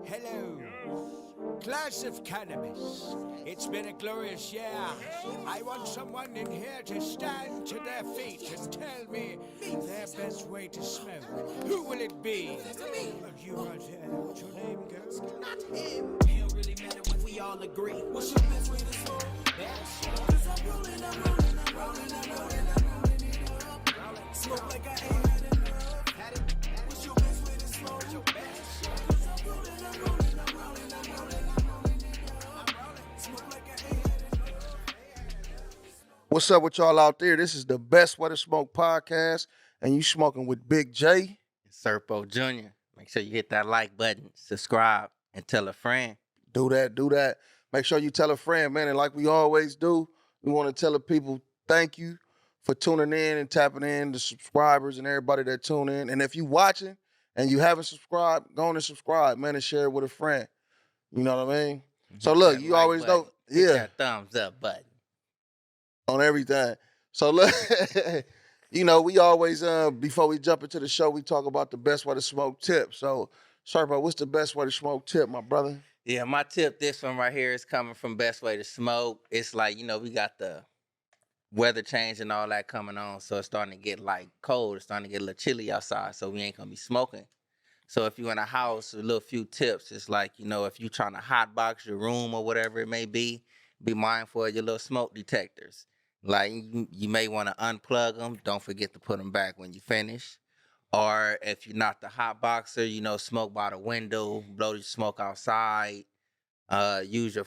Hello. Glass of cannabis. It's been a glorious year. I want someone in here to stand to their feet and tell me their best way to smoke. Who will it be? You want what's your name, girl? Not him. It don't really matter when we all agree. What's your best way to smoke? Cause I'm rolling it up. Smoke like I ain't had enough. What's your best way to smoke? Cause I'm rolling it up. Smoke like I ain't had enough. What's up with y'all out there? This is the Best Way to Smoke podcast, and you smoking with Big J. Serpo Jr. Make sure you hit that like button, subscribe, and tell a friend. Do that. Make sure you tell a friend, man. And like we always do, we want to tell the people thank you for tuning in and tapping in, the subscribers and everybody that tune in. And if you watching and you haven't subscribed, go on and subscribe, man, and share it with a friend. You know what I mean? So Hit look, that you like always button. know, Hit yeah, that thumbs up button. on everything. So look, you know, we always, before we jump into the show, we talk about the best way to smoke tip. So, Serpo, what's the best way to smoke tip, my brother? Yeah, my tip, this one right here is coming from Best Way to Smoke. It's like, we got the weather change and all that coming on, so it's starting to get like cold. It's starting to get a little chilly outside, so we ain't gonna be smoking. So if you're in a house, a little few tips. It's like, if you're trying to hotbox your room or whatever it may be mindful of your little smoke detectors. Like you may want to unplug them. Don't forget to put them back when you finish. Or if you're not the hot boxer, smoke by the window, blow your smoke outside. Use your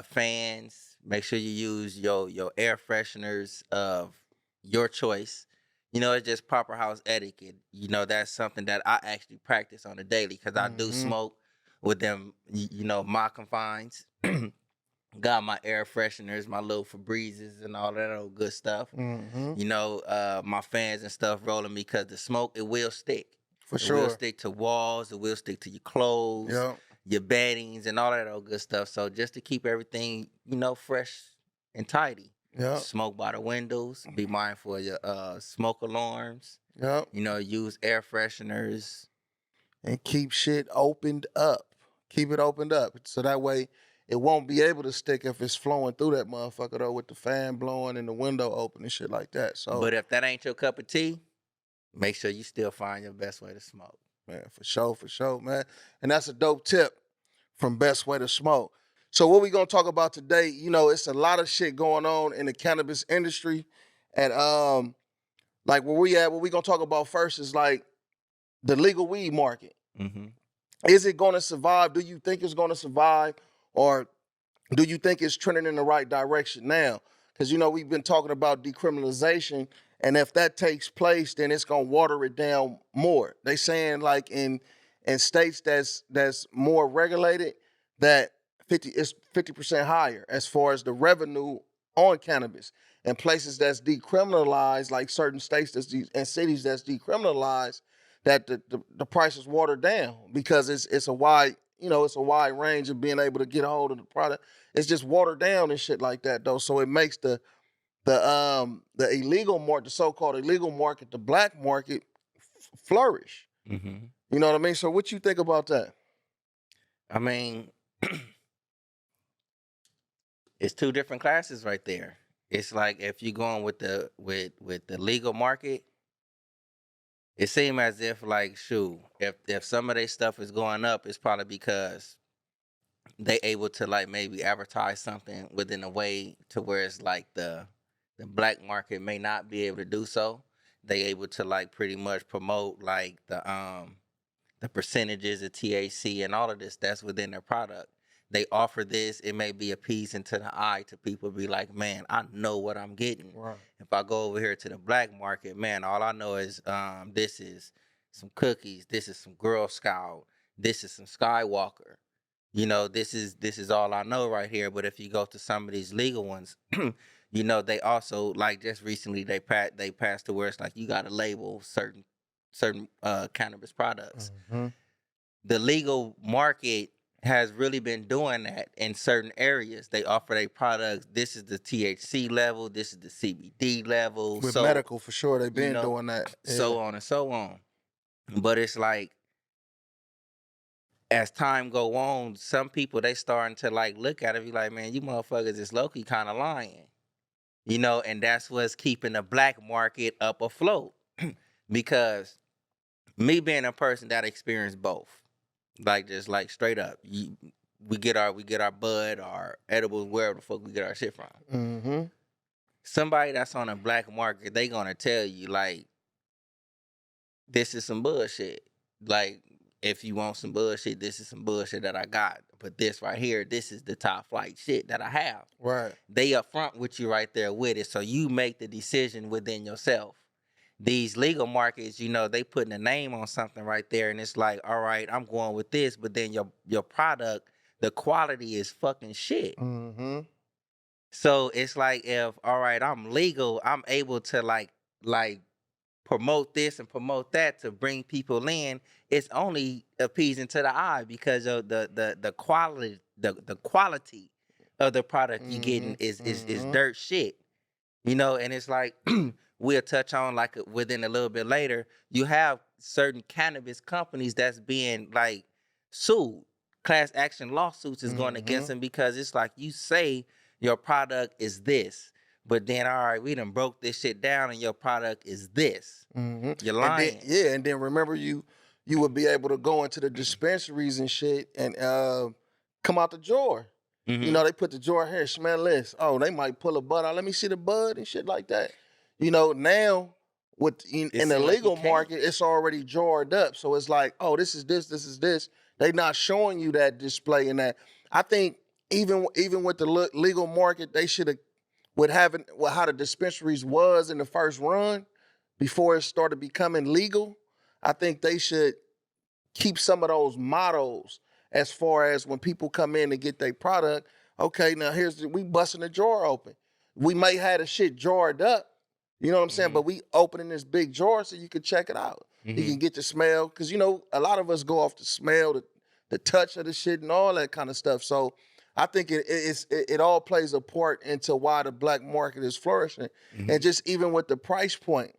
fans. Make sure you use your air fresheners of your choice. It's just proper house etiquette. That's something that I actually practice on a daily because I do smoke with them, my confines. Got my air fresheners, my little Febrezes and all that old good stuff. My fans and stuff rolling because the smoke, it will stick. For It sure. will stick to walls. It will stick to your clothes, Yeah. your beddings, and all that old good stuff. So just to keep everything, fresh and tidy. Yeah. Smoke by the windows. Be mindful of your smoke alarms. Yeah. Use air fresheners. And keep shit opened up. Keep it opened up. So that way it won't be able to stick if it's flowing through that motherfucker though with the fan blowing and the window open and shit like that. So But if that ain't your cup of tea, make sure you still find your best way to smoke. man, for sure, man. And that's a dope tip from Best Way to Smoke. So what we gonna talk about today, it's a lot of shit going on in the cannabis industry. And like where we at, what we gonna talk about first is like the legal weed market. Mm-hmm. Is it gonna survive? Do you think it's gonna survive? Or do you think it's trending in the right direction now? Because, we've been talking about decriminalization, and if that takes place, then it's going to water it down more. They saying like in states that's more regulated, that it's 50% higher as far as the revenue on cannabis. And places that's decriminalized, like certain states and cities that's decriminalized, that the price is watered down because it's a wide range of being able to get a hold of the product. It's just watered down and shit like that though. So it makes the illegal market, the so-called illegal market, the black market flourish. Mm-hmm. You know what I mean? So what you think about that? I mean, it's two different classes right there. It's like if you're going with the legal market, it seems as if like if some of their stuff is going up, it's probably because they able to like maybe advertise something within a way to where it's like the black market may not be able to do so. They able to like pretty much promote like the percentages of THC and all of this that's within their product. They offer this, it may be appeasing to the eye to people be like, man, I know what I'm getting. Right. If I go over here to the black market, man, all I know is this is some cookies, this is some Girl Scout, this is some Skywalker. This is all I know right here. But if you go to some of these legal ones, they also like just recently they passed to where it's like you got to label certain cannabis products. Mm-hmm. The legal market has really been doing that in certain areas. They offer their products. This is the THC level. This is the CBD level. With so, medical, for sure, they've been know, doing that. So on and so on. But it's like as time go on, some people they starting to like look at it, be like, man, you motherfuckers is low-key kind of lying, and that's what's keeping the black market up afloat. Because me being a person that experienced both, like just like straight up, we get our bud, our edibles, wherever the fuck we get our shit from. Mm-hmm. Somebody that's on a black market, they gonna tell you like, this is some bullshit. Like, if you want some bullshit, this is some bullshit that I got. But this right here, this is the top flight shit that I have. Right. They upfront with you right there with it, so you make the decision within yourself. These legal markets, they putting a name on something right there, and it's like, all right, I'm going with this, but then your product, the quality is fucking shit. Mm-hmm. So it's like, if all right, I'm legal, I'm able to like promote this and promote that to bring people in. It's only appeasing to the eye because of the quality of the product you getting is dirt shit. And it's like, we'll touch on like within a little bit later, you have certain cannabis companies that's being like sued. Class action lawsuits is going against them because it's like, you say your product is this, but then, all right, we done broke this shit down and your product is this. You're lying. And then remember you would be able to go into the dispensaries and shit and come out the drawer. They put the drawer here, smell this. Oh, they might pull a bud out. Let me see the bud and shit like that. Now in the legal market, it's already jarred up. So it's like, oh, this is this, this is this. They not showing you that display and that. I think even with the legal market, they should have, with having how the dispensaries was in the first run before it started becoming legal. I think they should keep some of those mottos as far as when people come in and get their product. Okay, now we busting the drawer open. We may have the shit jarred up, you know what I'm saying? But we opening this big drawer so you can check it out. You can get the smell, because a lot of us go off the smell, the touch of the shit and all that kind of stuff. So I think it all plays a part into why the black market is flourishing. And just even with the price point,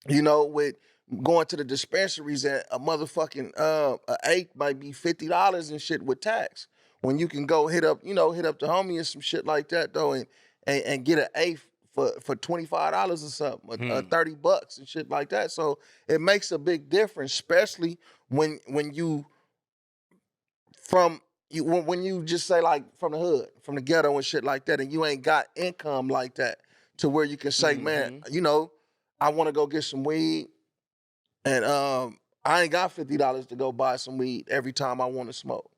with going to the dispensaries, and a motherfucking an eighth might be $50 and shit with tax. When you can go hit up the homie and some shit like that though, and get an eighth for $25 or something, or $30 and shit like that. So it makes a big difference, especially when you when you just say like from the hood, from the ghetto and shit like that, and you ain't got income like that to where you can say, man, I want to go get some weed, and I ain't got $50 to go buy some weed every time I want to smoke.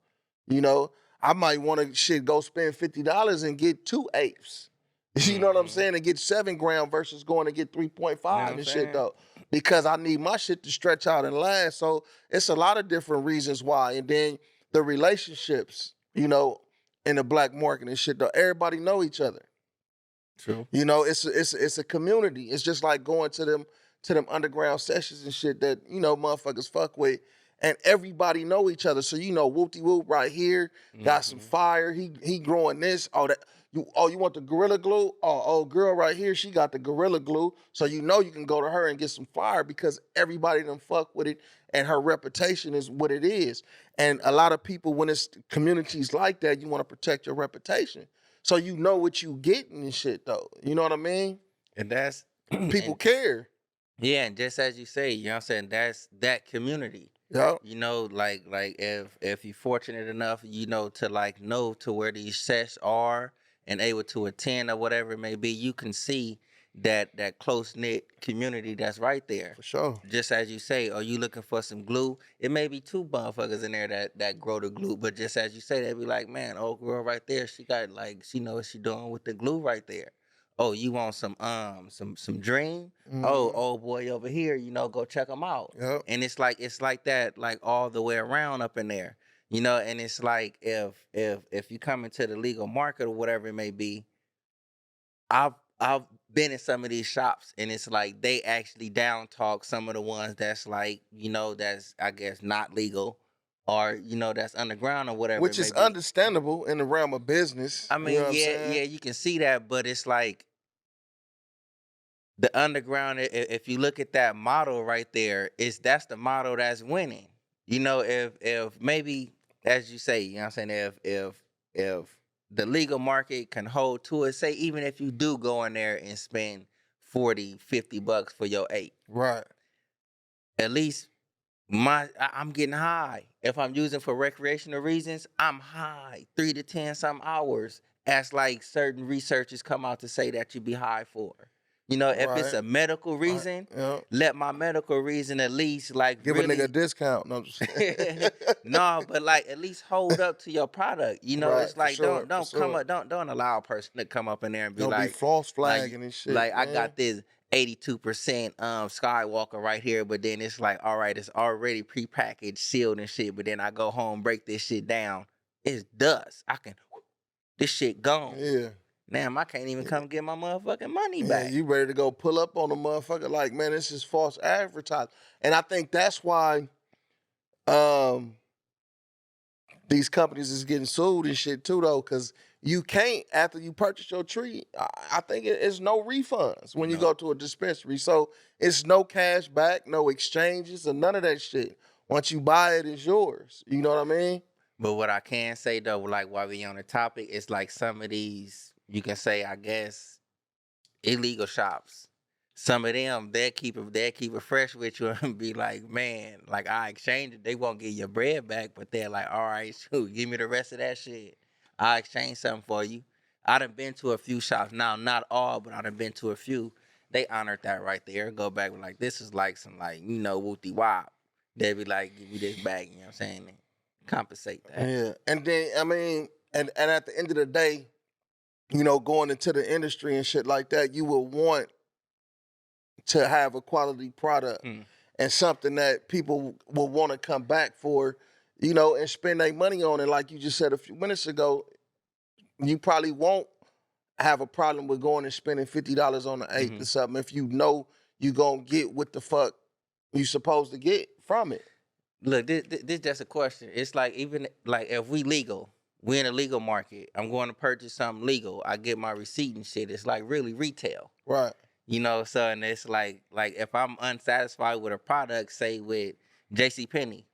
I might want to go spend $50 and get 2/8. You know what I'm saying? And get 7 grams versus going to get 3.5 and shit though, because I need my shit to stretch out and last. So it's a lot of different reasons why. And then the relationships, in the black market and shit though, everybody know each other. True. It's a community. It's just like going to them underground sessions and shit that, motherfuckers fuck with. And everybody know each other. So Whoop-de-Whoop right here got some fire. He growing this. You want the Gorilla Glue? Oh, girl right here, she got the Gorilla Glue. So you can go to her and get some fire because everybody done fuck with it and her reputation is what it is. And a lot of people, when it's communities like that, you want to protect your reputation. So you know what you getting and shit though. You know what I mean? And that's people care. Yeah, and just as you say, you know what I'm saying, that's that community. Yeah. Like if you're fortunate enough, to like know to where these sets are and able to attend or whatever it may be, you can see that close-knit community that's right there. For sure. Just as you say, are you looking for some glue? It may be 2 motherfuckers in there that grow the glue, but just as you say, they be like, man, old girl right there, she got she know what she doing with the glue right there. Oh, you want some dream? Oh, old boy over here, go check them out. Yep. And it's like that, like all the way around up in there. And it's like if you come into the legal market or whatever it may be, I've been in some of these shops and it's like they actually down talk some of the ones that's like, that's I guess not legal or, that's underground or whatever. Which is understandable in the realm of business. I mean, you can see that, but it's like the underground, if you look at that model right there, that's the model that's winning. You know, if maybe, as you say, you know what I'm saying, if the legal market can hold to it, say even if you do go in there and spend 40, $50 for your 8, Right. at least I'm getting high. If I'm using for recreational reasons, I'm high 3 to 10 some hours. As like certain researchers come out to say that you be high for. You know, if it's Right. a medical Right. reason, Yeah. let my medical reason at least like Give a nigga a really discount. No, I'm just no, but like at least hold up to your product. You know, right, it's for like sure, for don't come sure. up, don't allow a person to come up in there and be Don't be like, false like, flagging and shit, like I man. got this 82% Skywalker right here, but then it's like, all right, it's already prepackaged, sealed and shit. But then I go home, break this shit down. It's dust. This shit gone. Yeah. Damn, I can't even come get my motherfucking money Yeah, back. you ready to go pull up on a motherfucker like, man, this is false advertising. And I think that's why um these companies is getting sued and shit too, though, because you can't, after you purchase your tree, I think it's no refunds when you No. go to a dispensary. So it's no cash back, no exchanges, or none of that shit. Once you buy it, it's yours. You know what I mean? But what I can say though, like while we on the topic, it's like some of these, you can say, I guess, illegal shops. Some of them they'll keep it fresh with you and be like, man, like I exchange it, they won't get your bread back, but they're like, all right, shoot, give me the rest of that shit. I'll exchange something for you. I done been to a few shops now, not all, but I done been to a few. They honored that right there. Go back with like, this is like some like, whoopty wop. They be like, give me this back, you know what I'm saying? And compensate that. Yeah. And then, I mean, and at the end of the day, going into the industry and shit like that, you will want to have a quality product Mm. and something that people will want to come back for, and spend their money on it. Like you just said a few minutes ago, you probably won't have a problem with going and spending $50 on an eighth or something if you know you gonna get what the fuck you supposed to get from it. Look, this just a question. It's like even like if we legal, we in a legal market. I'm going to purchase something legal. I get my receipt and shit. It's like really retail, Right. So and it's like if I'm unsatisfied with a product, say with J.C. Penney,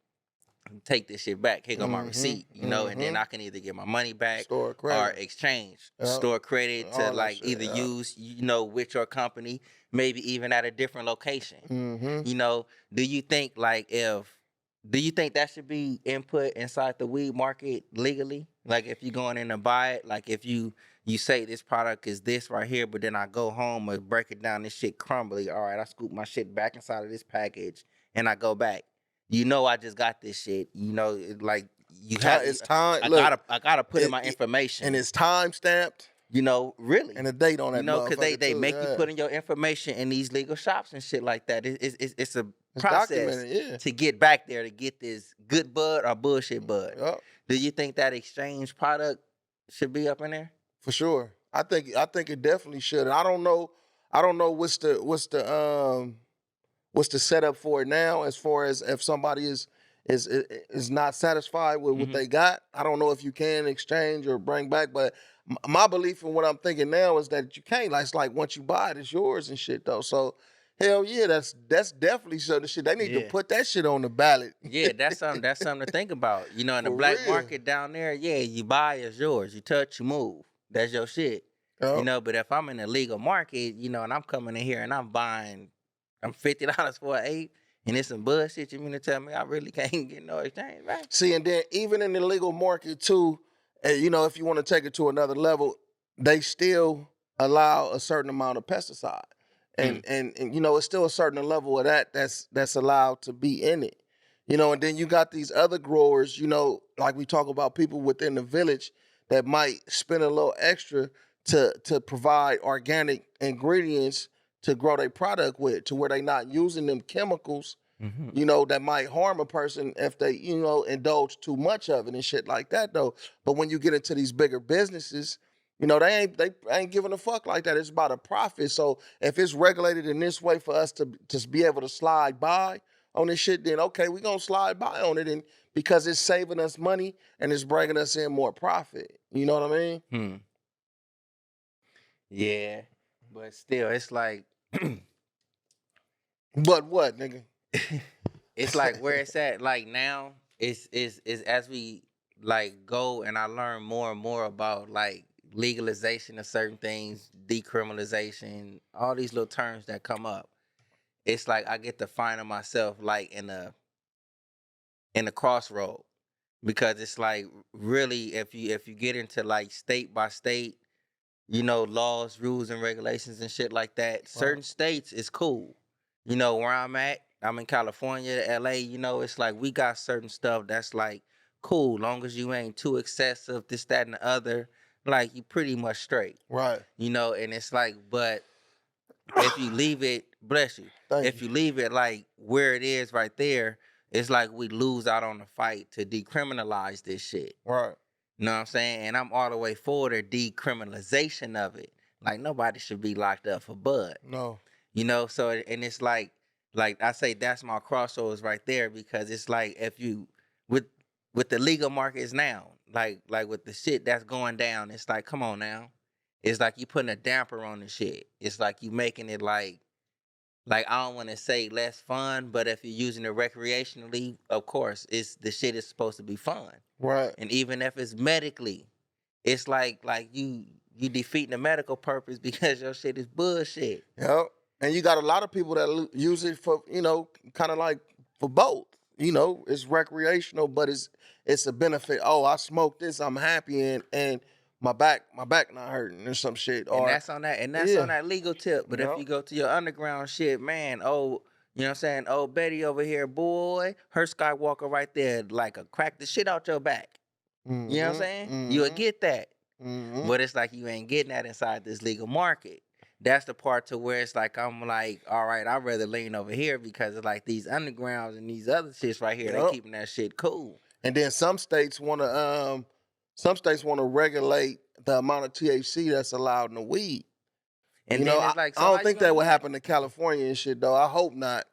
take this shit back. Here go my receipt, and then I can either get my money back Store or credit. exchange, Yep. store credit to All that like shit, either yeah. use, with your company, maybe even at a different location. Mm-hmm. Do you think do you think that should be input inside the weed market legally? Like if you going in to buy it, like if you say this product is this right here, but then I go home and break it down, this shit crumbly. All right, I scoop my shit back inside of this package and I go back. I just got this shit. Like you have. It's time. I gotta put in my and information. it's time stamped Really. and a date on that Because they motherfucker too. make you Yeah. put in your information in these legal shops and shit like that. It's a It's process documented, yeah. to get back there to get this good bud or bullshit bud. Yep. Do you think that exchange product should be up in there? For sure. I think it definitely should. I don't know what's the setup for it now as far as if somebody is not satisfied with what they got. I don't know if you can exchange or bring back, but my belief in what I'm thinking now is that you can't. Like, it's like once you buy it, it's yours and shit though. So hell yeah, that's definitely something. Shit, they need to Yeah. put that shit on the ballot. Yeah, that's something to think about. In the For black real. market down there, yeah, you buy, it's yours. You touch, you move. That's your shit. Yep. But if I'm in the legal market, and I'm coming in here and I'm buying, I'm $50 for an eighth, and it's some bullshit, you mean to tell me I really can't get no exchange, right? See, and then even in the legal market too, if you want to take it to another level, they still allow a certain amount of pesticide, and it's still a certain level of that's allowed to be in it, and then you got these other growers, like we talk about people within the village that might spend a little extra to provide organic ingredients to grow their product with, to where they not using them chemicals. That might harm a person if they, indulge too much of it and shit like that, though. But when you get into these bigger businesses, they ain't giving a fuck like that. It's about a profit. So if it's regulated in this way for us to just be able to slide by on this shit, then okay, we gonna slide by on it, and because it's saving us money and it's bringing us in more profit. You know what I mean? Yeah, but still, it's like But what, nigga? it's like where it's at. Like now, is as we like go and I learn more and more about like legalization of certain things, decriminalization, all these little terms that come up. It's like I get to find myself like in a crossroad because it's like really if you get into like state by state, you know, laws, rules, and regulations and shit like that. Certain states is cool. You know, where I'm in California, LA, you know, it's like we got certain stuff that's like cool, long as you ain't too excessive, this, that, and the other. Like you pretty much straight. Right. You know, and it's like, but if you leave it, bless you. Thank If you. you leave it like where it is right there, it's like we lose out on the fight to decriminalize this shit. Right. You know what I'm saying? And I'm all the way for the decriminalization of it. Like nobody should be locked up for bud. No. You know, so and it's like I say that's my crossroads right there because it's like if you with the legal markets now, like with the shit that's going down, it's like come on now. It's like you putting a damper on the shit. It's like you making it like I don't want to say less fun, but if you're using it recreationally, of course, it's the shit is supposed to be fun. Right. And even if it's medically, it's like you defeating the medical purpose because your shit is bullshit. Yep. And you got a lot of people that use it for, you know, kind of like for both. You know, it's recreational, but it's a benefit. Oh, I smoked this, I'm happy, and my back not hurting or some shit. And that's on that legal tip. But if you go to your underground shit, man, oh, you know what I'm saying? Oh, Betty over here, boy, her Skywalker right there, like a crack the shit out your back. Mm-hmm. You know what I'm saying? Mm-hmm. You'll get that. Mm-hmm. But it's like you ain't getting that inside this legal market. That's the part to where it's like I'm like, all right, I'd rather lean over here because it's like these undergrounds and these other shits right here, they keeping that shit cool. And then some states want to regulate the amount of THC that's allowed in the weed. And you then know, it's like, so I don't think that would happen to California and shit though. I hope not.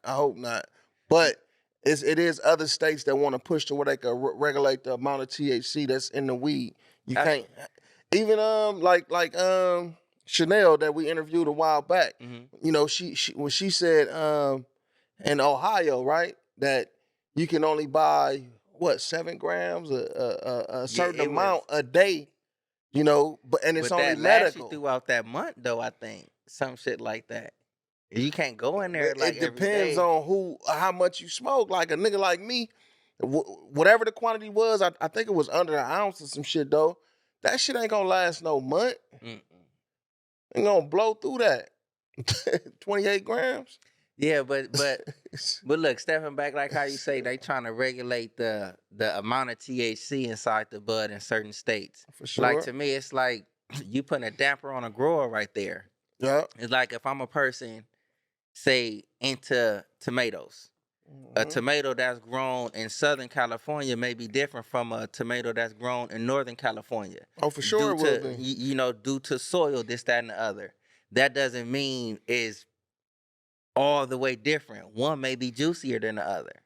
But it is other states that want to push to where they can regulate the amount of THC that's in the weed. You can't even Chanel that we interviewed a while back. Mm-hmm. You know, she when she said in Ohio, right, that you can only buy 7 grams a certain amount a day. You know, and it's only medical. Throughout that month though, I think some shit like that. You can't go in there like it depends every day. on how much you smoke. Like a nigga like me, whatever the quantity was, I think it was under an ounce or some shit though. That shit ain't gonna last no month. Mm-mm. Ain't gonna blow through that. 28 grams. Yeah, but look, stepping back, like how you say, they trying to regulate the amount of THC inside the bud in certain states. For sure. Like to me, it's like you putting a damper on a grower right there. Yeah. It's like if I'm a person, say, into tomatoes. A tomato that's grown in Southern California may be different from a tomato that's grown in Northern California. Oh, for sure it will be. You know, due to soil, this, that, and the other. That doesn't mean it's all the way different. One may be juicier than the other.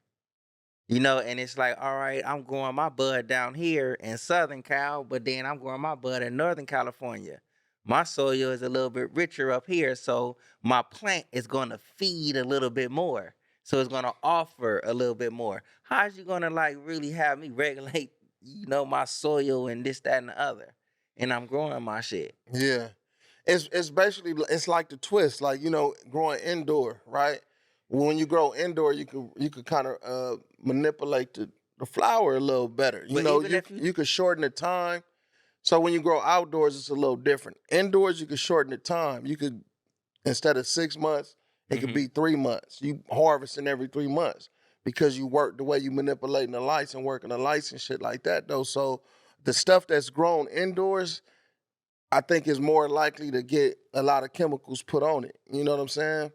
You know, and it's like, all right, I'm growing my bud down here in Southern Cal, but then I'm growing my bud in Northern California. My soil is a little bit richer up here, so my plant is going to feed a little bit more. So it's going to offer a little bit more. How's you going to like really have me regulate, you know, my soil and this, that, and the other? And I'm growing my shit. Yeah. It's basically, it's like the twist, like, you know, growing indoor, right? When you grow indoor, you could kind of manipulate the flower a little better. You know, you could shorten the time. So when you grow outdoors, it's a little different. Indoors, you could shorten the time. You could, instead of 6 months, it could be 3 months. You harvesting every 3 months because you work the way you manipulating the lights and working the lights and shit like that, though. So the stuff that's grown indoors, I think is more likely to get a lot of chemicals put on it. You know what I'm saying?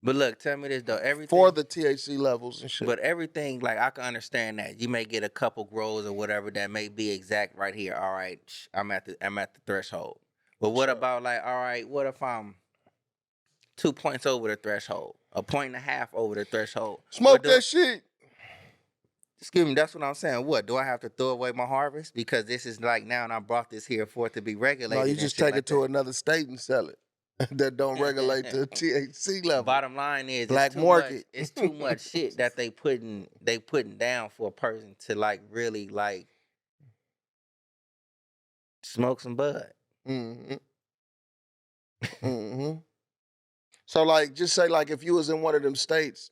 But look, tell me this though, everything for the THC levels and shit. But everything, like I can understand that you may get a couple grows or whatever that may be exact right here. All right, I'm at the threshold. But what about like, all right, what if I'm 2 points over the threshold, 1.5 points over the threshold? Smoke that shit. Excuse me, that's what I'm saying. What, do I have to throw away my harvest? Because this is like now and I brought this here for it to be regulated. No, you just take it to another state and sell it. that don't regulate the THC level. Bottom line is, Black it's too market. much. It's too much shit that they putting down for a person to like really like smoke some bud. Mm-hmm. Mm-hmm. So like, just say like if you was in one of them states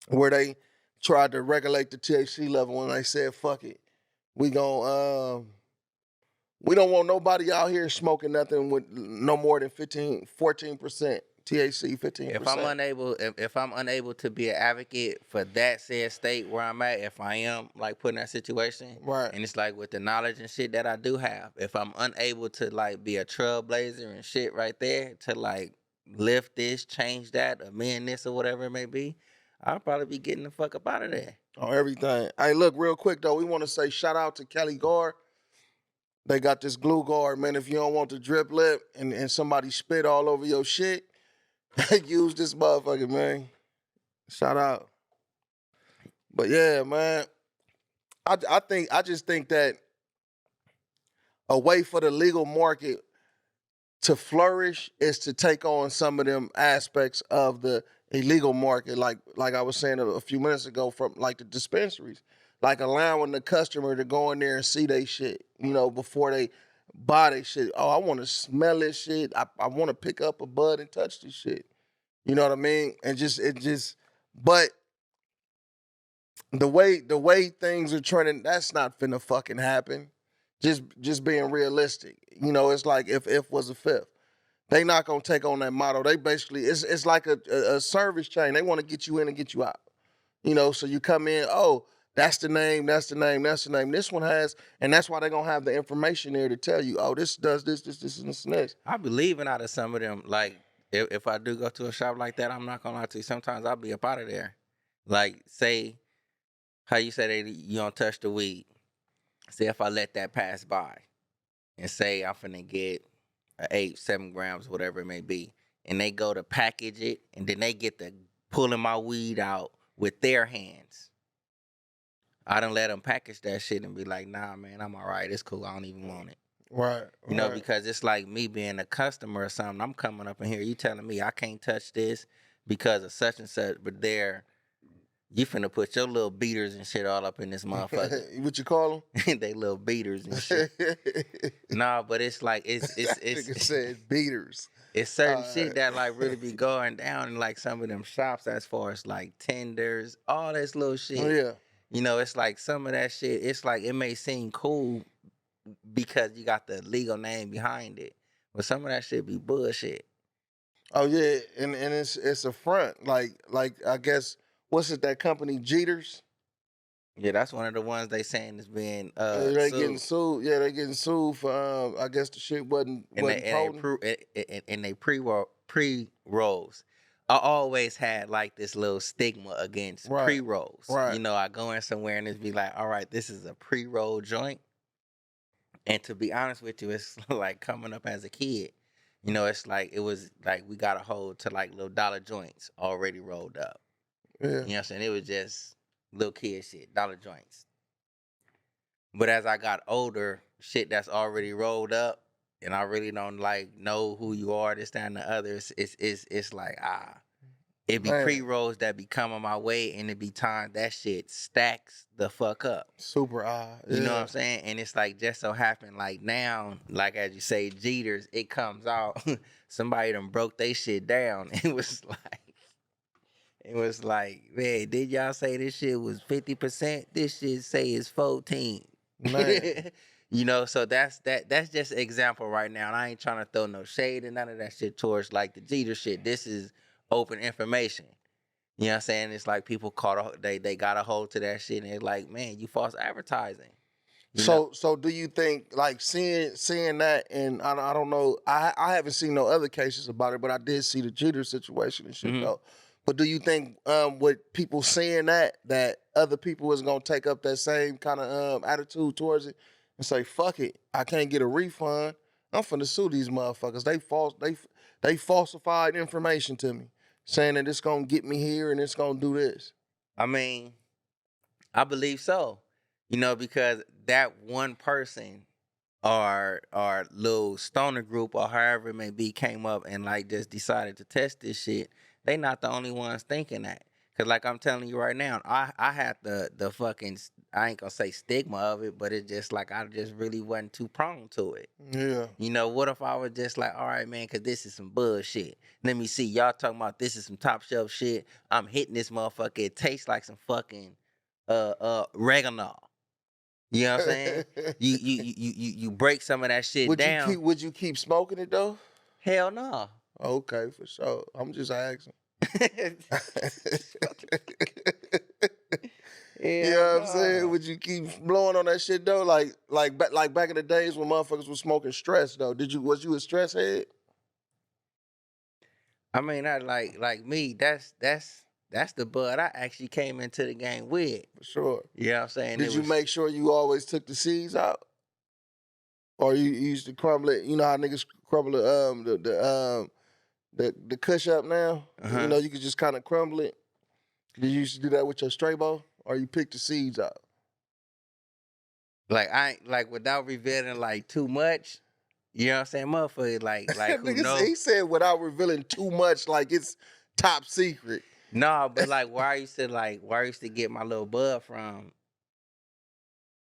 where they tried to regulate the THC level and they said, "Fuck it, we gon' we don't want nobody out here smoking nothing with no more than 14% THC, 15%." If I'm unable to be an advocate for that said state where I'm at, if I am like put in that situation, Right. and it's like with the knowledge and shit that I do have, if I'm unable to like be a trailblazer and shit right there to like lift this, change that, amend this or whatever it may be, I'll probably be getting the fuck up out of there. On everything. Hey, look, real quick though, we want to say shout out to Kelly Guard. They got this glue guard, man. If you don't want the drip lip and somebody spit all over your shit, use this motherfucker, man. Shout out. But yeah, man, I just think that a way for the legal market to flourish is to take on some of them aspects of the illegal market, like I was saying a few minutes ago, from like the dispensaries, like allowing the customer to go in there and see they shit, before they buy they shit. Oh, I want to smell this shit. I want to pick up a bud and touch this shit. You know what I mean? And but the way things are trending, that's not finna fucking happen. Just being realistic. It's like if was a fifth. They not gonna take on that model. They basically it's like a service chain. They want to get you in and get you out. So you come in, oh, that's the name, that's the name, that's the name. This one has, and that's why they're gonna have the information there to tell you, oh, this does this, and this and this. I be leaving out of some of them. Like if I do go to a shop like that, I'm not gonna lie to you. Sometimes I'll be up out of there. Like say how you say you don't touch the weed. Say if I let that pass by, and say I'm finna get 8-7 grams, whatever it may be, and they go to package it, and then they get to pulling my weed out with their hands. I done let them package that shit and be like, nah, man, I'm all right. It's cool. I don't even want it. Right. Because it's like me being a customer or something. I'm coming up in here. You telling me I can't touch this because of such and such, but you finna put your little beaters and shit all up in this motherfucker. What you call them? They little beaters and shit. Nah, but it's like it's Nigga said beaters. It's certain shit that like really be going down in like some of them shops as far as like tenders, all this little shit. Oh yeah. It's like some of that shit, it's like it may seem cool because you got the legal name behind it. But some of that shit be bullshit. Oh yeah, and it's a front. Like I guess what's it, that company Jeters? Yeah, that's one of the ones they saying is being they sued. getting sued. Yeah, they getting sued for I guess the shit wasn't potent. And they pre-rolls. I always had like this little stigma against pre-rolls. Right. I go in somewhere and it's be like, all right, this is a pre-roll joint. And to be honest with you, it's like coming up as a kid. It's like it was like we got a hold to like little dollar joints already rolled up. Yeah. You know what I'm saying? It was just little kid shit, dollar joints. But as I got older, shit that's already rolled up, and I really don't like know who you are, this, that, and the other. It's like it be pre-rolls that be coming my way, and it be time that shit stacks the fuck up. Super You know what I'm saying? And it's like just so happened like now, like as you say, Jeters, it comes out. Somebody done broke they shit down. It was like, man, did y'all say this shit was 50%? This shit say it's 14. Man. So that's just an example right now. And I ain't trying to throw no shade and none of that shit towards like the Jeter shit. This is open information. You know what I'm saying? It's like people they got a hold to that shit and they're like, man, you false advertising. So do you think like seeing that, and I don't know, I haven't seen no other cases about it, but I did see the Jeter situation and shit though. But do you think with people seeing that other people is gonna take up that same kind of attitude towards it and say, fuck it, I can't get a refund, I'm finna sue these motherfuckers. They falsified information to me, saying that it's gonna get me here and it's gonna do this. I mean, I believe so. Because that one person or little stoner group or however it may be came up and like just decided to test this shit, they not the only ones thinking that. Cause like I'm telling you right now, I had the fucking, I ain't gonna say stigma of it, but it just like I just really wasn't too prone to it. Yeah. You know, what if I was just like, all right, man, cause this is some bullshit. Let me see, y'all talking about this is some top shelf shit. I'm hitting this motherfucker. It tastes like some fucking oregano. You know what I'm saying? You break some of that shit down. Would you keep smoking it though? Hell no. Okay, for sure. I'm just asking. You know Hell what I'm saying? no. Would you keep blowing on that shit though? Like back in the days when motherfuckers was smoking stress though. Was you a stress head? I mean, I like me. That's the bud I actually came into the game with. For sure. You know what I'm saying? Did you make sure you always took the seeds out? Or you used to crumble it? You know how niggas crumble the kush up now? You know, you could just kind of crumble it. Did you used to do that with your stray bowl? Or you pick the seeds out? Like I ain't like without revealing like too much. You know what I'm saying? Motherfucker, like who knows? He said without revealing too much, like it's top secret. No, but like where I used to get my little bud from,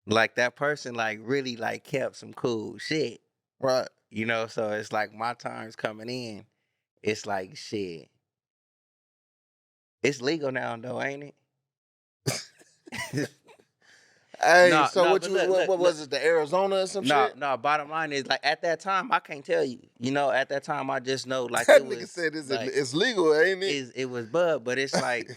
like that person like really like kept some cool shit. Right. You know, so it's like my time's coming in. It's like shit. It's legal now though, ain't it? Hey, No, so no, what but you what was it, the Arizona or some no, shit? no. Bottom line is like at that time I can't tell you. You know, at that time I just know like That it nigga was said like it's legal, ain't it? it was bud, but it's like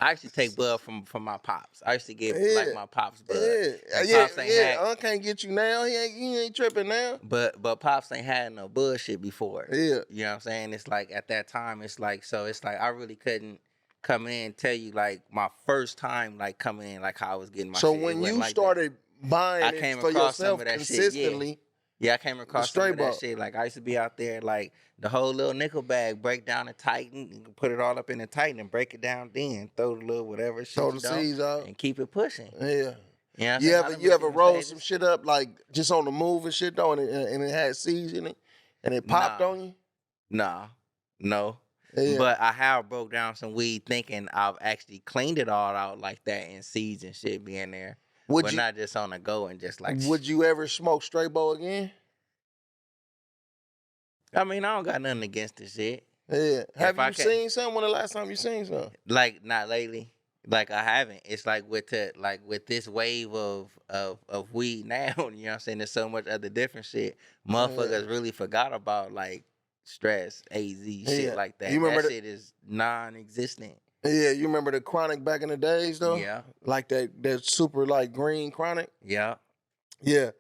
I used to take bud from my pops. I used to get Yeah. like my pops bud. Yeah, And yeah, pops ain't yeah. had I can't get you now. He ain't tripping now. but pops ain't had no bullshit before. Yeah. You know what I'm saying? It's like at that time, it's like so it's like I really couldn't come in and tell you like my first time like coming in like how I was getting my So shit. It when wasn't you like that. started I buying it came for across some yourself of that shit, yeah. consistently, Yeah, I came the across some stray of that ball. shit. Like I used to be out there, like the whole little nickel bag, break down and tighten, and put it all up in the tighten and break it down. Then throw the little whatever Throw shit the you know, seeds out. and keep it pushing. Yeah. You know what I'm You saying? I ever done you been ever through them roll some stages. shit up like just on the move and shit though, and it had seeds in it, and it popped Nah, on you? nah, no. Yeah. But I have broke down some weed thinking I've actually cleaned it all out like that and seeds and shit being there. Would But you not just on the go and just like, would you ever smoke straight bowl again? I mean, I don't got nothing against the shit. Yeah. Have I you can seen some? When the last time you seen some? like not lately. Like I haven't. It's like with this wave of weed now, you know what I'm saying? There's so much other different shit. Motherfuckers really forgot about like stress, AZ, shit Yeah. like You that. remember That shit is non existent. Yeah, you remember the chronic back in the days though? Yeah. Like that super like green chronic? Yeah. Yeah.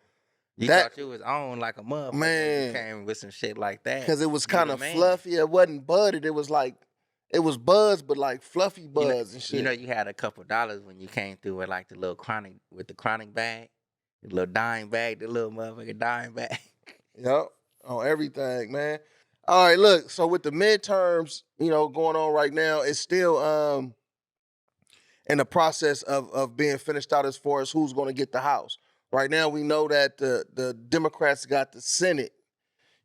You That thought you was on like a motherfucker when you man, came with some shit like that. cause it was You kind the of man. fluffy. It wasn't budded. It was like it was buds, but like fluffy buds and shit. You had a couple dollars when you came through with like the little chronic with the chronic bag, the little dime bag, the little motherfucking dime bag. Yep. On everything, man. All right, look. So with the midterms, going on right now, it's still in the process of being finished out as far as who's going to get the House. Right now, we know that the Democrats got the Senate,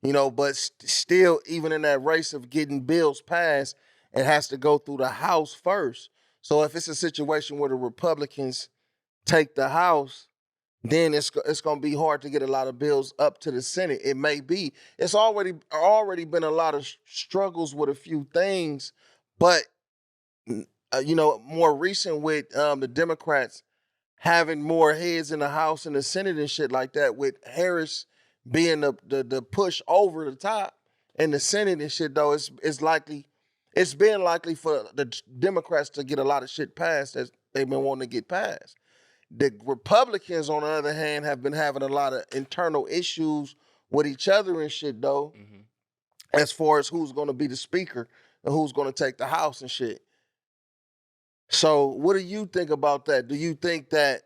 but still, even in that race of getting bills passed, it has to go through the House first. So if it's a situation where the Republicans take the House, then it's going to be hard to get a lot of bills up to the Senate. It may be. It's already been a lot of struggles with a few things, but more recent with the Democrats having more heads in the House and the Senate and shit like that, with Harris being the push over the top in the Senate and shit, though, it's been likely for the Democrats to get a lot of shit passed as they've been wanting to get passed. The Republicans, on the other hand, have been having a lot of internal issues with each other and shit, though, as far as who's going to be the speaker and who's going to take the House and shit. So what do you think about that? Do you think that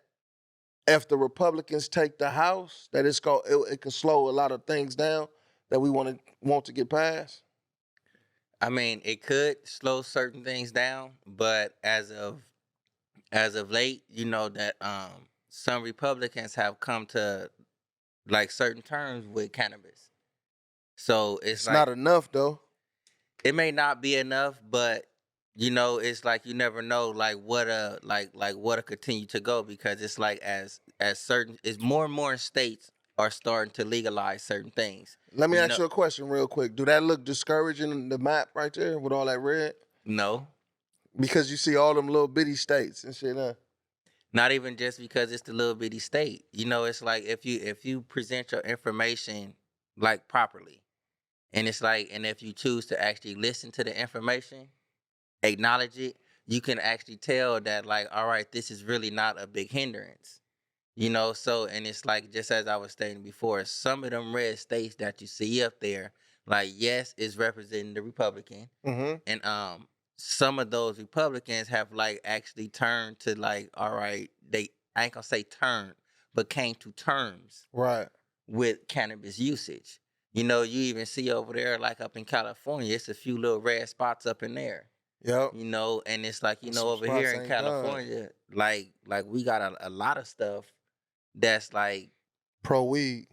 if the Republicans take the House, that it can slow a lot of things down that we want to get passed? I mean, it could slow certain things down, but as of late, you know that some Republicans have come to like certain terms with cannabis. So It's like not enough though. it may not be enough, but you know, it's like you never know like what'll continue to go, because it's like as certain, it's more and more states are starting to legalize certain things. Let me You ask know, you a question real quick. Do that look discouraging in the map right there with all that red? no, Because you see all them little bitty states and shit. not even just because it's the little bitty state. You know, it's like if you present your information like properly, and it's like, and if you choose to actually listen to the information, acknowledge it, you can actually tell that like, all right, this is really not a big hindrance. You know, so, and it's like, just as I was stating before, some of them red states that you see up there, like, yes, it's representing the Republican. Mm-hmm. And some of those Republicans have like actually turned to like, all right, they, I ain't gonna say turned, but came to terms Right. with cannabis usage. You know, you even see over there, like up in California, it's a few little red spots up in there. Yep. You know, and it's like, you And know, some over here spots in ain't done. California, like we got a lot of stuff that's like Pro weed.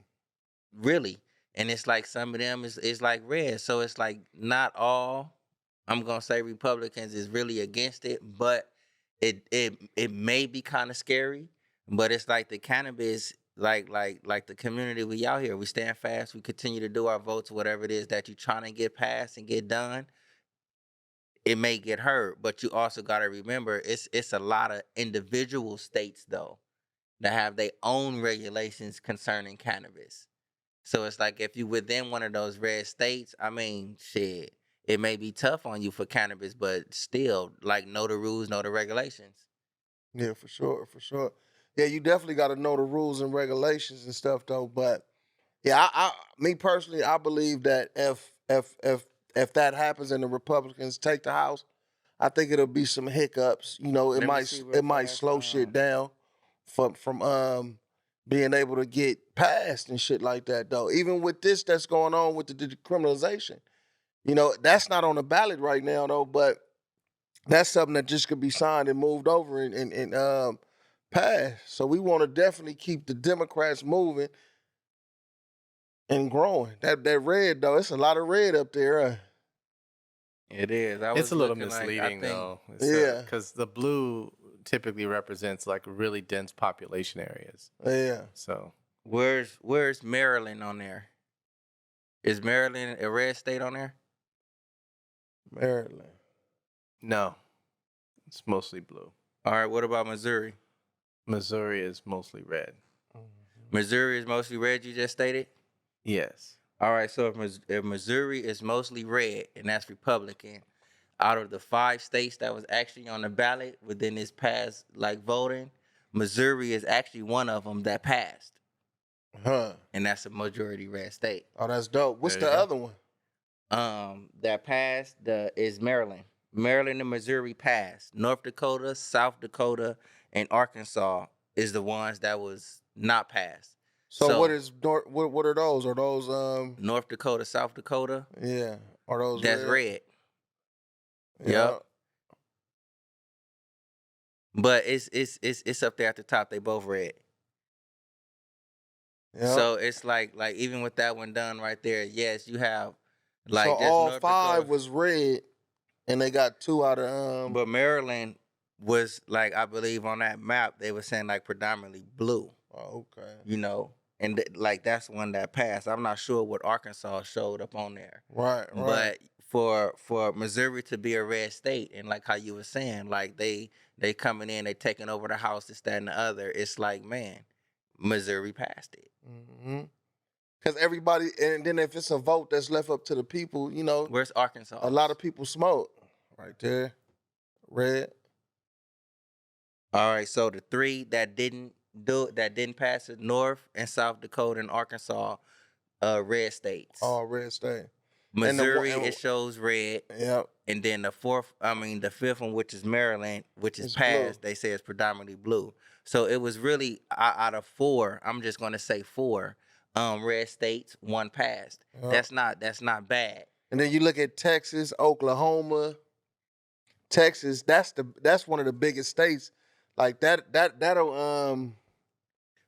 really, and it's like some of them is like red. So it's like not all, I'm gonna say, Republicans is really against it, but it may be kind of scary. But it's like the cannabis, like the community we out here, we stand fast, we continue to do our votes, whatever it is that you're trying to get passed and get done. It may get heard, but you also got to remember it's a lot of individual states though that have their own regulations concerning cannabis. So it's like if you within one of those red states, I mean, shit, it may be tough on you for cannabis, but still, like, know the rules, know the regulations. Yeah, for sure, for sure. Yeah, you definitely got to know the rules and regulations and stuff though. But yeah, me personally, I believe that if that happens and the Republicans take the House, I think it'll be some hiccups. You know, Let me see real it might fast. slow shit down from being able to get passed and shit like that though. Even with this that's going on with the decriminalization, you know, that's not on the ballot right now though. But that's something that just could be signed and moved over and passed. So we want to definitely keep the Democrats moving and growing. That red though, it's a lot of red up there. It is. I It's was a little looking like, I misleading think, though. Yeah. Because the blue typically represents like really dense population areas. Yeah. So where's Maryland on there? Is Maryland a red state on there? Maryland. no, it's mostly blue. All right, what about Missouri? Missouri is mostly red. Missouri is mostly red, you just stated? Yes. All right, so if Missouri is mostly red, and that's Republican, out of the 5 states that was actually on the ballot within this past like voting, Missouri is actually one of them that passed, Huh. and that's a majority red state. Oh, that's dope. What's There the you go. other one? That passed is Maryland. Maryland and Missouri passed. North Dakota, South Dakota, and Arkansas is the ones that was not passed. So what is what are those? Are those North Dakota, South Dakota? yeah? Are those That's red? red. Yeah. Yep. But it's up there at the top. They both red. Yeah. So it's like even with that one done right there, yes, you have like so just all North 5 Dakota. was red, and they got 2 out of But Maryland was like, I believe on that map they were saying like predominantly blue. Oh, okay. You know, and like that's one that passed. I'm not sure what Arkansas showed up on there. Right. But for Missouri to be a red state, and like how you were saying, like they coming in, they taking over the House, this, that, and the other. It's like, man, Missouri passed it. Because everybody, and then if it's a vote that's left up to the people, you know, Where's Arkansas? a lot of people smoke. Right there, red. All right, so the 3 that didn't pass it, North and South Dakota and Arkansas, red states. All red state. Missouri, it shows red. Yep. And then the 5th one, which is Maryland, which is It's passed, blue. they say it's predominantly blue. So it was really out of 4, I'm just gonna say 4 red states, 1 passed. Yep. That's not bad. And then you look at Texas, Oklahoma. Texas, that's one of the biggest states. Like that'll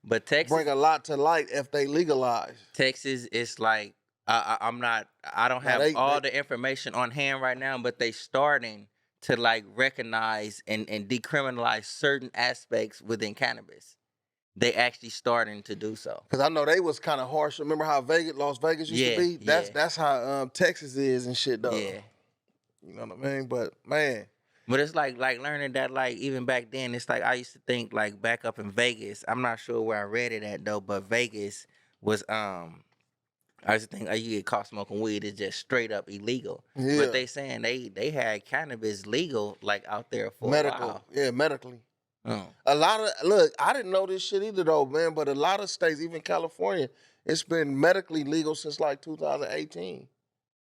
But Texas, bring a lot to light if they legalize. Texas is like I'm not. I don't Now, have they- all they- the information on hand right now, but they starting to like recognize and decriminalize certain aspects within cannabis. They actually starting to do so. Cause I know they was kind of harsh. Remember how Las Vegas used to Yeah, be? yeah. That's how Texas is and shit though. Yeah. You know what I mean? But man, But it's like learning that like even back then, it's like I used to think like back up in Vegas. I'm not sure where I read it at though, but Vegas was I used to think you get caught smoking weed is just straight up illegal. yeah, But they saying they had cannabis legal like out there for a medical, while. yeah, medically. Oh. A lot of look, I didn't know this shit either though, man. But a lot of states, even California, it's been medically legal since like 2018.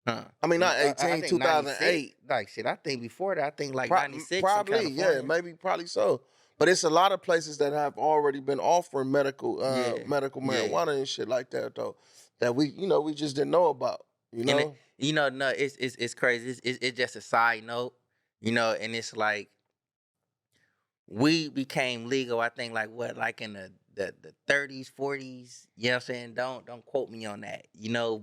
Huh. I mean, not I 18, think 2008. 96. Like shit, I think before that, I think like Pro- 96. Probably, in yeah, California. maybe, probably so. But it's a lot of places that have already been offering medical, Yeah, medical yeah. marijuana and shit like that though, that we just didn't know about. You know, And no, it's crazy. It's just a side note, and it's like we became legal. I think like what, like in the 30s, 40s. You know what I'm saying? Don't quote me on that.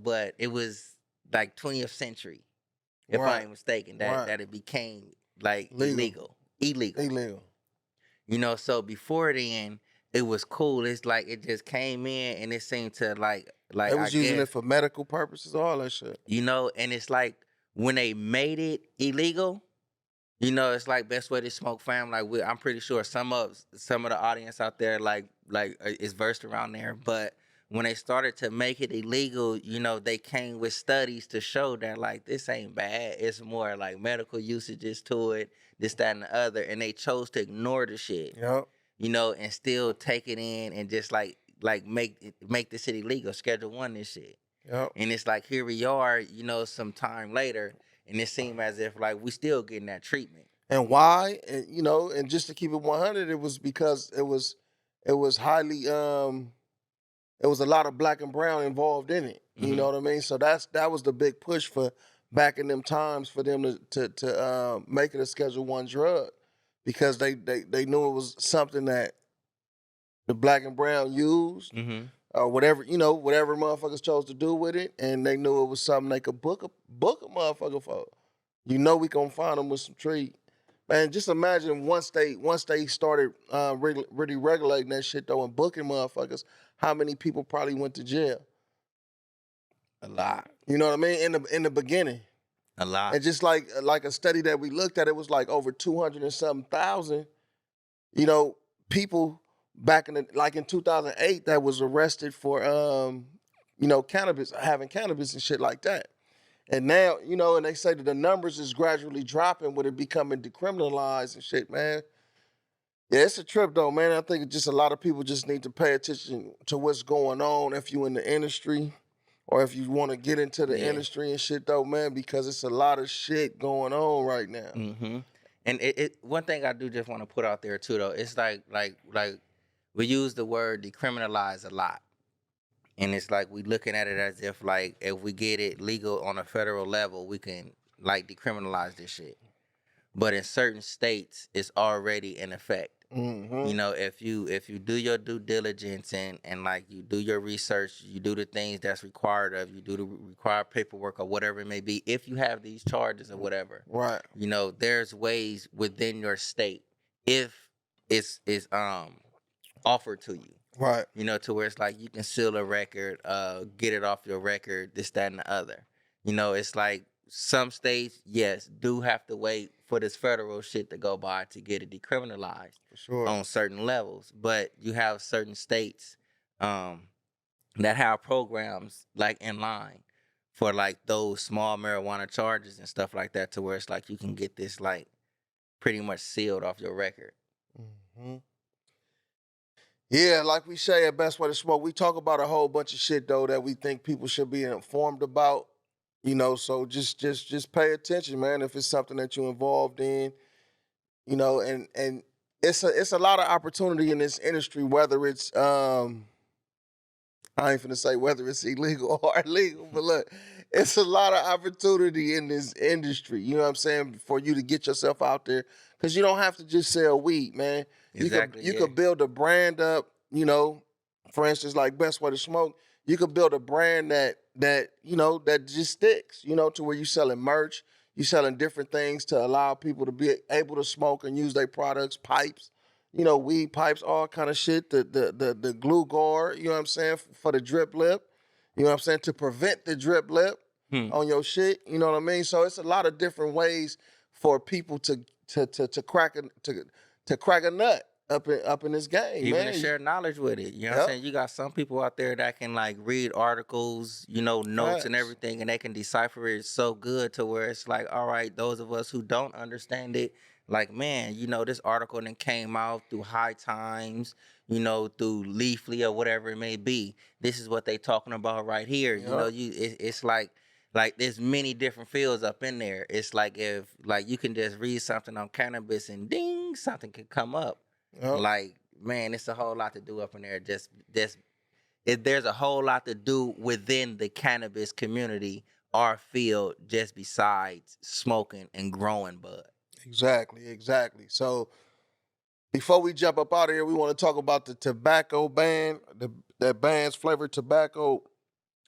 But it was like 20th century, if I Right. ain't mistaken, Right. that it became like Legal. illegal. So before then it was cool. It's like it just came in and it seemed to like They was I using guess, it for medical purposes, all that shit. and it's like when they made it illegal, it's like best way to smoke fam. Like I'm pretty sure some of the audience out there like is versed around there. But when they started to make it illegal, they came with studies to show that like this ain't bad. It's more like medical usages to it, this, that, and the other. And they chose to ignore the shit, Yep. and still take it in and just like make the city legal, Schedule 1 this shit. Yep. And it's like here we are, some time later, and it seemed as if like we still getting that treatment. And why? And and just to keep it 100, it was because it was highly it was a lot of black and brown involved in it. You Mhm. know what I mean? So that was the big push for back in them times for them to make it a Schedule 1 drug, because they knew it was something that the black and brown used, Mm-hmm. or whatever whatever motherfuckers chose to do with it, and they knew it was something they could book a motherfucker for. We gonna find them with some treat. Man, just imagine once they started really regulating that shit though and booking motherfuckers, how many people probably went to jail? A lot. You know what I mean? In the beginning, A lot. and just like a study that we looked at, it was like over 200 and something thousand, people back in in 2008 that was arrested for cannabis, having cannabis and shit like that. And now, and they say that the numbers is gradually dropping with it becoming decriminalized and shit, man. Yeah, it's a trip though, man. I think just a lot of people just need to pay attention to what's going on if you in the industry or if you want to get into the Yeah. industry and shit though, man, because it's a lot of shit going on right now. Mm-hmm. And it one thing I do just want to put out there too though, it's like we use the word decriminalize a lot. And it's like we looking at it as if like if we get it legal on a federal level, we can like decriminalize this shit. But in certain states, it's already in effect. Mm-hmm. If you do your due diligence and like you do your research, you do the things that's required of you, do the required paperwork or whatever it may be. If you have these charges or whatever, Right. there's ways within your state if it's offered to you. Right. To where it's like you can seal a record, get it off your record, this, that, and the other. It's like some states, yes, do have to wait for this federal shit to go by to get it decriminalized For sure. on certain levels. But you have certain states that have programs like in line for like those small marijuana charges and stuff like that, to where it's like you can get this like pretty much sealed off your record. Mm-hmm. Yeah, like we say at Best Way to Smoke, we talk about a whole bunch of shit though that we think people should be informed about. So just pay attention, man, if it's something that you're involved in. And it's a lot of opportunity in this industry, whether it's I ain't finna say whether it's illegal or illegal, but look, it's a lot of opportunity in this industry. You know what I'm saying? For you to get yourself out there, because you don't have to just sell weed, man. Exactly, You yeah. could build a brand up, for instance, like Best Way to Smoke, you could build a brand that that just sticks, to where you selling merch, you selling different things to allow people to be able to smoke and use their products, pipes, weed pipes, all kind of shit. The glue guard, you know what I'm saying, for the drip lip, you know what I'm saying, to prevent the drip lip Hmm. on your shit, you know what I mean? So it's a lot of different ways for people to crack a nut up in this game, Even to man. share knowledge with it. You know what I'm Yep. saying? You got some people out there that can like read articles, notes and Facts. everything, and they can decipher it so good to where it's like, all right, those of us who don't understand it, like, man, this article then came out through High Times, through Leafly or whatever it may be. This is what they talking about right here. Yep. It's like there's many different fields up in there. It's like if like you can just read something on cannabis and ding, something can come up. Yep. Like, man, it's a whole lot to do up in there. There's a whole lot to do within the cannabis community, our field, just besides smoking and growing bud. Exactly. So before we jump up out of here, we want to talk about the tobacco ban, that bans flavored tobacco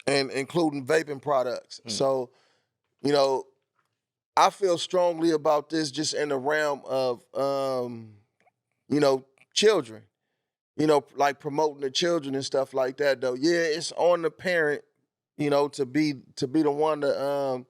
and including vaping products. So, I feel strongly about this just in the realm of children, like promoting the children and stuff like that though. Yeah, it's on the parent, to be the one to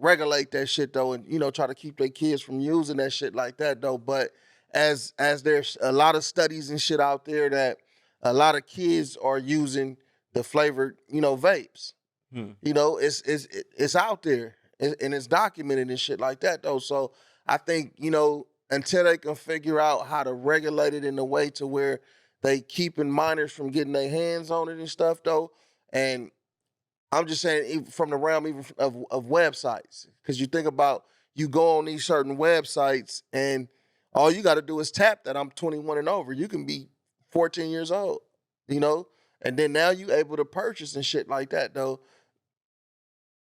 regulate that shit though, and try to keep their kids from using that shit like that though. But as there's a lot of studies and shit out there that a lot of kids are using the flavored, vapes. It's out there and it's documented and shit like that though. So I think, until they can figure out how to regulate it in a way to where they keeping minors from getting their hands on it and stuff though. And I'm just saying, even from the realm even of websites, because you think about, you go on these certain websites and all you got to do is tap that I'm 21 and over. You can be 14 years old, and then now you able to purchase and shit like that though.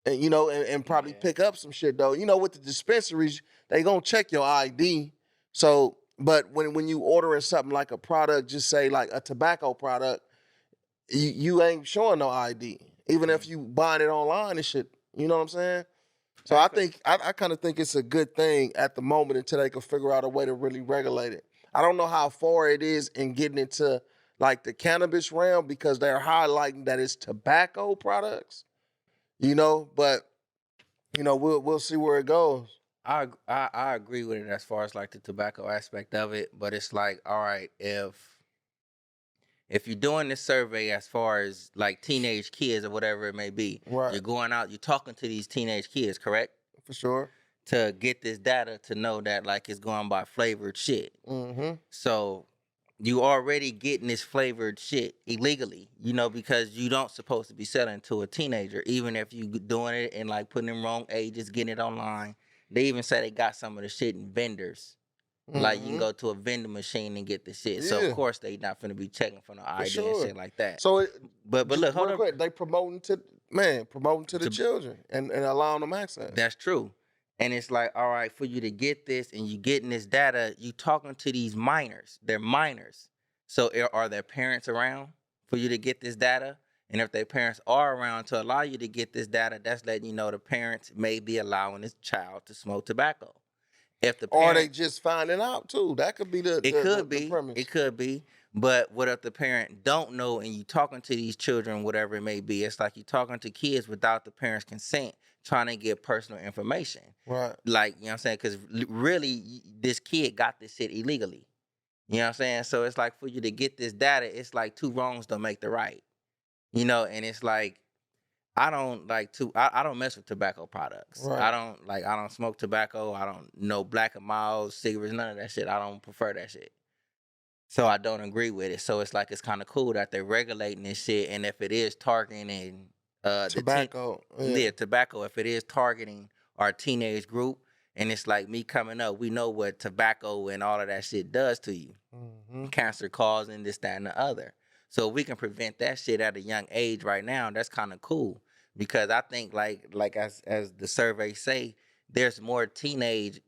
And and probably pick up some shit though. With the dispensaries, they gonna check your ID. So, but when you ordering something like a product, just say like a tobacco product, you ain't showing no ID, even if you buying it online and shit. You know what I'm saying? So I think I kind of think it's a good thing at the moment until they can figure out a way to really regulate it. I don't know how far it is in getting into like the cannabis realm because they're highlighting that it's tobacco products. But we'll see where it goes. I agree with it as far as like the tobacco aspect of it, but it's like, all right, if you're doing this survey as far as like teenage kids or whatever it may be, Right. you're going out, you're talking to these teenage kids, correct? For sure. To get this data to know that like it's going by flavored shit. Mm-hmm. So you already getting this flavored shit illegally, because you don't supposed to be selling to a teenager, even if you doing it and like putting in wrong ages, getting it online. They even say they got some of the shit in vendors. Like you can go to a vending machine and get the shit. So Yeah. of course they not finna be checking for no ID sure. and shit like that. So, but look, hold real up. quick, they promoting to the children and allowing them access. That's true. And it's like, all right, for you to get this and you getting this data, you talking to these minors. They're minors. So are their parents around for you to get this data? And if their parents are around to allow you to get this data, that's letting you know the parents may be allowing this child to smoke tobacco. If the Or they parent, just finding out too. That could be the premise. it could be. But what if the parent don't know and you talking to these children, whatever it may be? It's like you talking to kids without the parents' consent, trying to get personal information. Right. Like, you know what I'm saying? Because really, this kid got this shit illegally. You know what I'm saying? So it's like for you to get this data, it's like two wrongs don't make the right. And it's like, I don't mess with tobacco products. Right. I don't smoke tobacco. I don't know Black and Mild, cigarettes, none of that shit. I don't prefer that shit. So I don't agree with it. So it's like, it's kind of cool that they're regulating this shit. And if it is targeting Tobacco. tobacco, if it is targeting our teenage group, and it's like me coming up, we know what tobacco and all of that shit does to you. Mm-hmm. Cancer causing this, that, and the other. So if we can prevent that shit at a young age right now, that's kind of cool. Because I think like as the surveys say, there's more teenage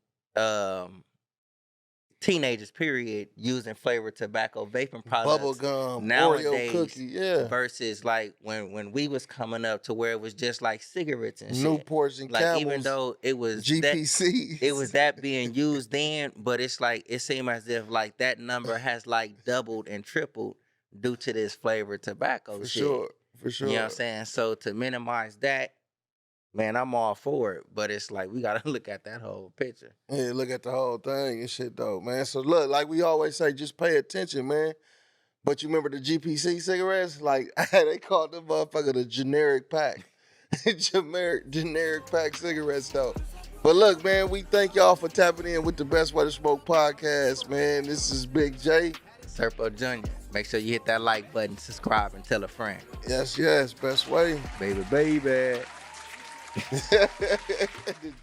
teenagers, period, using flavored tobacco vaping products. Bubble gum, Oreo nowadays cookie, yeah. versus like when we was coming up to where it was just like cigarettes and shit. Newports and Like Camels, even though it was GPCs. it was that being used then, but it's like it seemed as if like that number has like doubled and tripled due to this flavored tobacco for shit. sure, for sure. You know what I'm saying? So to minimize that, man, I'm all for it. But it's like we gotta look at that whole picture. Yeah, look at the whole thing and shit though, man. So look, like we always say, just pay attention, man. But you remember the GPC cigarettes? Like they called them motherfucker the generic pack. generic pack cigarettes though. But look, man, we thank y'all for tapping in with the Best Way to Smoke podcast, man. This is Big J. Serpo Jr. Make sure you hit that like button, subscribe, and tell a friend. Yes, best way. Baby, baby. The